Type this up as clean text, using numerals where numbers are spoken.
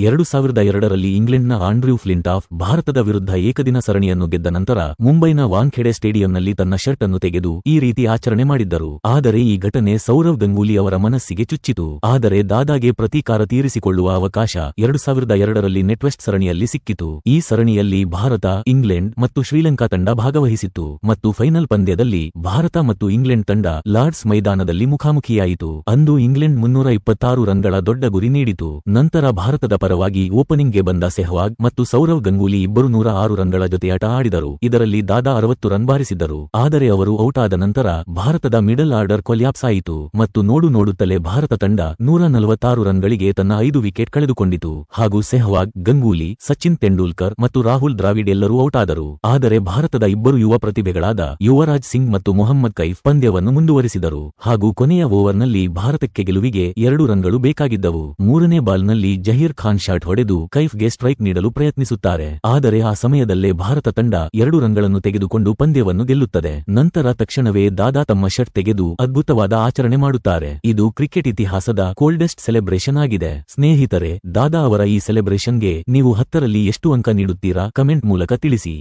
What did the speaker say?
2002ರಲ್ಲಿ ಇಂಗ್ಲೆಂಡ್ನ Andrew ಫ್ಲಿಂಟಾಫ್ ಭಾರತದ ವಿರುದ್ಧ ಏಕದಿನ ಸರಣಿಯನ್ನು ಗೆದ್ದ ನಂತರ ಮುಂಬೈನ ವಾಂಖೆಡೆ ಸ್ಟೇಡಿಯಂನಲ್ಲಿ ತನ್ನ ಶರ್ಟ್ ಅನ್ನು ತೆಗೆದು ಈ ರೀತಿ ಆಚರಣೆ ಮಾಡಿದ್ದರು. ಆದರೆ ಈ ಘಟನೆ ಸೌರವ್ ಗಂಗೂಲಿ ಅವರ ಮನಸ್ಸಿಗೆ ಚುಚ್ಚಿತು. ಆದರೆ ದಾದಾಗೆ ಪ್ರತೀಕಾರ ತೀರಿಸಿಕೊಳ್ಳುವ ಅವಕಾಶ 2002ರಲ್ಲಿ ನೆಟ್ವೆಸ್ಟ್ ಸರಣಿಯಲ್ಲಿ ಸಿಕ್ಕಿತು. ಈ ಸರಣಿಯಲ್ಲಿ ಭಾರತ, ಇಂಗ್ಲೆಂಡ್ ಮತ್ತು ಶ್ರೀಲಂಕಾ ತಂಡ ಭಾಗವಹಿಸಿತ್ತು ಮತ್ತು ಫೈನಲ್ ಪಂದ್ಯದಲ್ಲಿ ಭಾರತ ಮತ್ತು ಇಂಗ್ಲೆಂಡ್ ತಂಡ ಲಾರ್ಡ್ಸ್ ಮೈದಾನದಲ್ಲಿ ಮುಖಾಮುಖಿಯಾಯಿತು. ಅಂದು ಇಂಗ್ಲೆಂಡ್ 326 ರನ್ಗಳ ದೊಡ್ಡ ಗುರಿ ನೀಡಿತು. ನಂತರ ಭಾರತದ ಪರವಾಗಿ ಓಪನಿಂಗ್ಗೆ ಬಂದ ಸೆಹ್ವಾಗ್ ಮತ್ತು ಸೌರವ್ ಗಂಗೂಲಿ ಇಬ್ಬರು 106 ರನ್ಗಳ ಜೊತೆಯಾಟ ಆಡಿದರು. ಇದರಲ್ಲಿ ದಾದಾ 60 ರನ್ ಬಾರಿಸಿದ್ದರು. ಆದರೆ ಅವರು ಔಟ್ ಆದ ನಂತರ ಭಾರತದ ಮಿಡಲ್ ಆರ್ಡರ್ ಕೊಲ್ಯಾಪ್ಸ್ ಆಯಿತು ಮತ್ತು ನೋಡುತ್ತಲೇ ಭಾರತ ತಂಡ 146 ರನ್ಗಳಿಗೆ ತನ್ನ 5 ವಿಕೆಟ್ ಕಳೆದುಕೊಂಡಿತು ಹಾಗೂ ಸೆಹ್ವಾಗ್, ಗಂಗೂಲಿ, ಸಚಿನ್ ತೆಂಡೂಲ್ಕರ್ ಮತ್ತು ರಾಹುಲ್ ದ್ರಾವಿಡ್ ಎಲ್ಲರೂ ಔಟ್ ಆದರು. ಆದರೆ ಭಾರತದ ಇಬ್ಬರು ಯುವ ಪ್ರತಿಭೆಗಳಾದ ಯುವರಾಜ್ ಸಿಂಗ್ ಮತ್ತು ಮೊಹಮ್ಮದ್ ಕೈಫ್ ಪಂದ್ಯವನ್ನು ಮುಂದುವರಿಸಿದರು ಹಾಗೂ ಕೊನೆಯ ಓವರ್ನಲ್ಲಿ ಭಾರತಕ್ಕೆ ಗೆಲುವಿಗೆ 2 ರನ್ಗಳು ಬೇಕಾಗಿದ್ದವು. ಮೂರನೇ ಬಾಲ್ನಲ್ಲಿ ಜಹೀರ್ ಖಾನ್ ಶಾಟ್ ಹೊಡೆದು ಕೈಫ್ಗೆ ಸ್ಟ್ರೈಕ್ ನೀಡಲು ಪ್ರಯತ್ನಿಸುತ್ತಾರೆ. ಆದರೆ ಆ ಸಮಯದಲ್ಲೇ ಭಾರತ ತಂಡ 2 ರನ್ಗಳನ್ನು ತೆಗೆದುಕೊಂಡು ಪಂದ್ಯವನ್ನು ಗೆಲ್ಲುತ್ತದೆ. ನಂತರ ತಕ್ಷಣವೇ ದಾದಾ ತಮ್ಮ ಶರ್ಟ್ ತೆಗೆದು ಅದ್ಭುತವಾದ ಆಚರಣೆ ಮಾಡುತ್ತಾರೆ. ಇದು ಕ್ರಿಕೆಟ್ ಇತಿಹಾಸದ ಕೋಲ್ಡೆಸ್ಟ್ ಸೆಲೆಬ್ರೇಷನ್ ಆಗಿದೆ. ಸ್ನೇಹಿತರೆ, ದಾದಾ ಅವರ ಈ ಸೆಲೆಬ್ರೇಷನ್ಗೆ ನೀವು 10ರಲ್ಲಿ ಎಷ್ಟು ಅಂಕ ನೀಡುತ್ತೀರಾ? ಕಮೆಂಟ್ ಮೂಲಕ ತಿಳಿಸಿ.